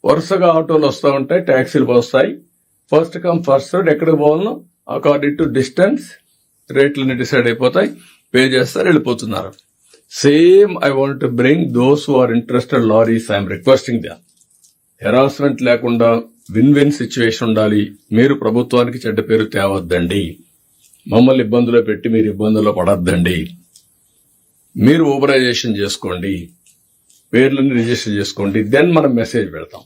వరుసగా ఆటోలు వస్తూ ఉంటాయి, ట్యాక్సీలు వస్తాయి. ఫస్ట్ కమ్ ఫస్ట్ సర్వ్, ఎక్కడికి పోవాలనో అకార్డింగ్ టు డిస్టెన్స్ రేట్లన్నీ డిసైడ్ అయిపోతాయి. పే చేస్తారు, వెళ్ళిపోతున్నారు. Same I want to bring those who are interested lorries. I'm requesting the harassment లేకుండా విన్ విన్ సిచ్యువేషన్ ఉండాలి. మీరు ప్రభుత్వానికి చెడ్డ పేరు తేవద్దండి. మమ్మల్ని ఇబ్బందులో పెట్టి మీరు ఇబ్బందుల్లో పడద్దండి. మీరు ఊబరైజేషన్ చేసుకోండి, పేర్లని రిజిస్టర్ చేసుకోండి. దెన్ మనం మెసేజ్ పెడతాం.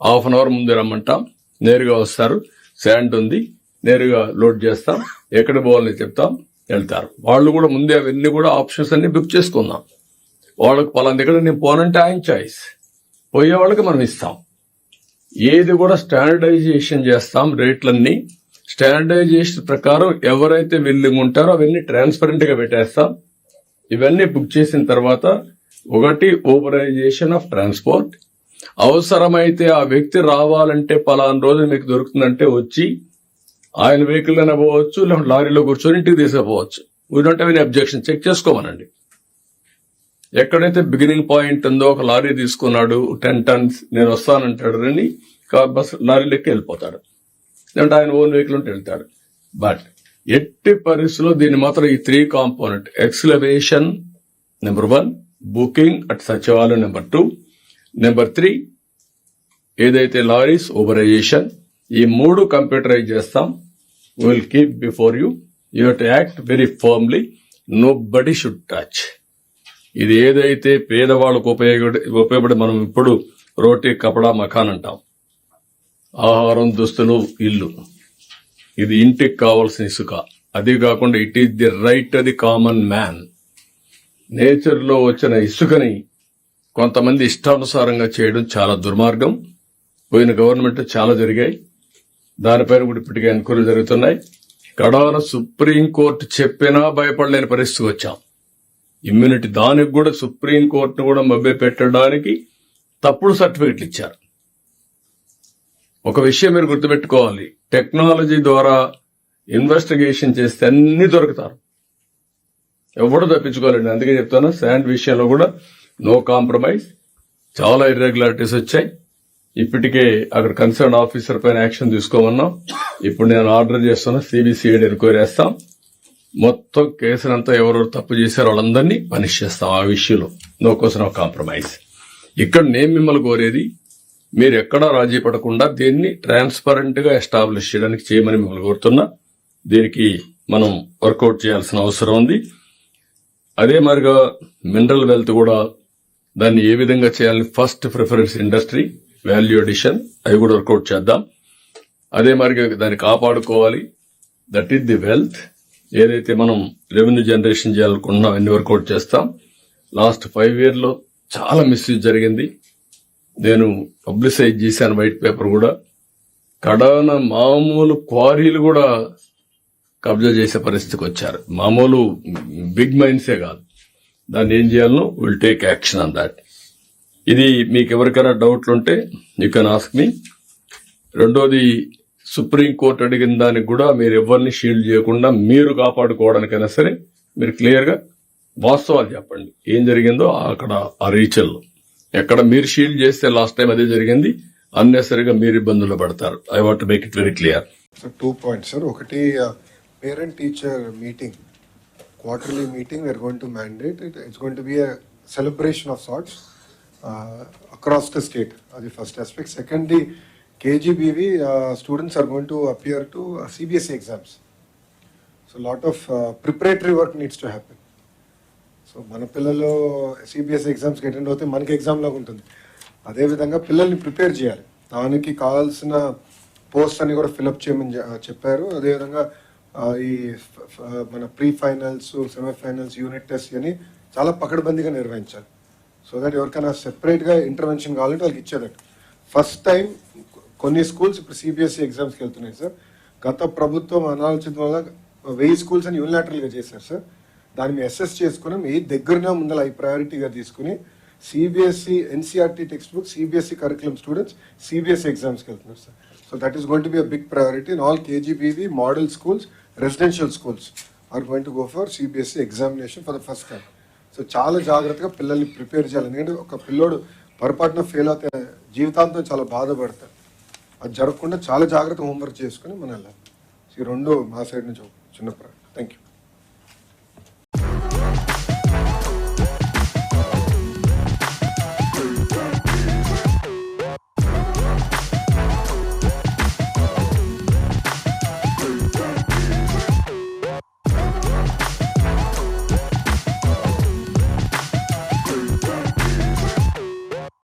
హాఫ్ అన్ అవర్ ముందే రమ్మంటాం, నేరుగా వస్తారు. శాండ్ ఉంది, నేరుగా లోడ్ చేస్తాం, ఎక్కడ పోవాలని చెప్తాం, వెళ్తారు. వాళ్ళు కూడా ముందే అవన్నీ కూడా ఆప్షన్స్ అన్ని బుక్ చేసుకుందాం. వాళ్ళకు పలానా దగ్గర నేను పోనంటే ఆయన చాయిస్, పోయే వాళ్ళకి మనం ఇస్తాం. ఏది కూడా స్టాండర్డైజేషన్ చేస్తాం. రేట్లన్నీ స్టాండర్డైజేషన్ ప్రకారం ఎవరైతే విల్లింగ్ ఉంటారో అవన్నీ ట్రాన్స్పరెంట్ గా పెట్టేస్తాం. ఇవన్నీ బుక్ చేసిన తర్వాత ఒకటి ఊబరైజేషన్ ఆఫ్ ట్రాన్స్పోర్ట్. అవసరమైతే ఆ వ్యక్తి రావాలంటే పలానా రోజు మీకు దొరుకుతుందంటే వచ్చి ఆయన వెహికల్ అయినా పోవచ్చు, లేకపోతే లారీలో కూర్చొని ఇంటికి తీసుకుపోవచ్చు. We don't have any objection. Check చేసుకోమనండి. ఎక్కడైతే బిగినింగ్ పాయింట్ ఉందో, ఒక లారీ తీసుకున్నాడు 10 tons, నేను వస్తానంటాడు అని బస్ లారీలెక్కి వెళ్ళిపోతాడు, లేదంటే ఆయన ఓన్ వెహికల్ ఉంటే వెళ్తాడు. బట్ ఎట్టి పరిస్థితుల్లో దీన్ని మాత్రం ఈ 3 కాంపోనెంట్ ఎక్స్లవేషన్ నెంబర్ 1, బుకింగ్ అట్ సచివాలయం నెంబర్ 2, నెంబర్ 3 ఏదైతే లారీస్ ఊబరైజేషన్, ఈ 3 కంప్యూటరైజ్ చేస్తాం. Will keep before you. You have to act very firmly. Nobody should touch. ఇది ఏదైతే పేదవాళ్ళకు ఉపయోగపడి మనం ఇప్పుడు రోటీ, కపడా, మకాన్ అంటాం. ఆహారం, దుస్తులు, ఇల్లు, ఇది ఇంటికి కావాల్సిన ఇసుక. అది కాకుండా it is the right the common man. Nature లో వచ్చిన ఇసుకని కొంతమంది ఇష్టానుసారంగా చేయడం చాలా దుర్మార్గం. పోయిన గవర్నమెంట్ చాలా జరిగాయి. దానిపైన కూడా ఇప్పటికే ఎంక్వైరీలు జరుగుతున్నాయి. కడాన సుప్రీంకోర్టు చెప్పినా భయపడలేని పరిస్థితికి వచ్చాం. ఇమ్యూనిటీ, దానికి కూడా సుప్రీంకోర్టును కూడా మభ్య పెట్టడానికి తప్పుడు సర్టిఫికెట్లు ఇచ్చారు. ఒక విషయం మీరు గుర్తుపెట్టుకోవాలి, టెక్నాలజీ ద్వారా ఇన్వెస్టిగేషన్ చేస్తే అన్ని దొరుకుతారు, ఎవడు తప్పించుకోవాలండి. అందుకే చెప్తాను, శాండ్ విషయంలో కూడా నో కాంప్రమైజ్. చాలా ఇర్రెగ్యులారిటీస్ వచ్చాయి. ఇప్పటికే అక్కడ కన్సర్న్ ఆఫీసర్ పైన యాక్షన్ తీసుకోమన్నాం. ఇప్పుడు నేను ఆర్డర్ చేస్తున్నా, సిబిసిఐడి ఎంక్వైరీ చేస్తాం. మొత్తం కేసునంతా ఎవరెవరు తప్పు చేశారో వాళ్ళందరినీ పనిష్ చేస్తాం. ఆ విషయంలో నో క్వశ్చన్ ఆఫ్ కాంప్రమైజ్. ఇక్కడ నేను మిమ్మల్ని కోరేది, మీరు ఎక్కడా రాజీ పడకుండా దీన్ని ట్రాన్స్పరెంట్ గా ఎస్టాబ్లిష్ చేయమని మిమ్మల్ని కోరుతున్నా. దీనికి మనం వర్కౌట్ చేయాల్సిన అవసరం ఉంది. అదే మరిగా మినరల్ వెల్త్ కూడా దాన్ని ఏ విధంగా చేయాలని first preference industry, value addition, అవి కూడా వర్కౌట్ చేద్దాం. అదే మరిగా దాన్ని కాపాడుకోవాలి. That is the wealth. ఏదైతే మనం రెవెన్యూ జనరేషన్ చేయాలనుకుంటున్నాం అన్ని వర్కౌట్ చేస్తాం. లాస్ట్ 5 years లో చాలా మిస్యూజ్ జరిగింది. నేను పబ్లిసైజ్ చేశాను వైట్ పేపర్ కూడా. కడాన మామూలు క్వారీలు కూడా కబ్జా చేసే పరిస్థితికి వచ్చారు. మామూలు బిగ్ మైండ్సే కాదు. దాన్ని ఏం చేయాలనో will take action on that. ఇది మీకు ఎవరికైనా డౌట్లు ఉంటే యూ కెన్ ఆస్క్ మీ. రెండోది, సుప్రీంకోర్టు అడిగిన దానికి కూడా మీరు ఎవరిని షీల్డ్ చేయకుండా మీరు కాపాడుకోవడానికైనా సరే మీరు క్లియర్ గా వాస్తవాలు చెప్పండి. ఏం జరిగిందో అక్కడ ఆ రీచల్లో ఎక్కడ మీరు షీల్డ్ చేస్తే లాస్ట్ టైం అదే జరిగింది. అన్నెసరిగా మీరు ఇబ్బందులు పడతారు. I want to make it very clear. 2 points, sir. ఒకటి, parent teacher meeting, quarterly meeting, we are going to mandate it. It's going to be a celebration of sorts across the state. That's the first aspect. Secondly, KGBV students are going to appear to CBSE exams. So a lot of preparatory work needs to happen. So మన పిల్లలు CBSE ఎగ్జామ్స్కి attend అవుతే మనకి exam లాగా ఉంటుంది. అదేవిధంగా పిల్లల్ని prepare చేయాలి. దానికి కావాల్సిన పోస్ట్ అన్ని కూడా ఫిలప్ చేయమని చెప్పారు. అదేవిధంగా ఈ మన pre finals, semifinals, unit test అని చాలా పకడ్బందీగా నిర్వహించాలి. సో దట్ ఎవరికైనా సెపరేట్గా ఇంటర్వెన్షన్ కావాలంటే వాళ్ళకి ఇచ్చేదట్టు. ఫస్ట్ టైం కొన్ని స్కూల్స్ ఇప్పుడు CBSE ఎగ్జామ్స్కి వెళ్తున్నాయి సార్. గత ప్రభుత్వం అనాలోచిత వల్ల 1000 schools అని యూనిలాటరల్గా చేశారు సార్. దాన్ని మేము అసెస్ చేసుకుని మీ దగ్గరనే ముందర ఈ ప్రయారిటీగా తీసుకుని CBSE NCERT text book, CBSE curriculum students CBSE ఎగ్జామ్స్కి వెళ్తున్నారు sir. So that is going to be a big priority in all KGBV model schools, residential schools are going to go for CBSE examination for the first time. So చాలా జాగ్రత్తగా పిల్లల్ని prepare చేయాలి. ఎందుకంటే ఒక పిల్లోడు పొరపాటున ఫెయిల్ అవుతే జీవితాంతం చాలా బాధపడతారు. అది జరగకుండా చాలా జాగ్రత్త హోంవర్క్ చేసుకుని మనం వెళ్ళాలి. ఈ రెండు మా సైడ్ నుంచి ఒక చిన్న థ్యాంక్ యూ.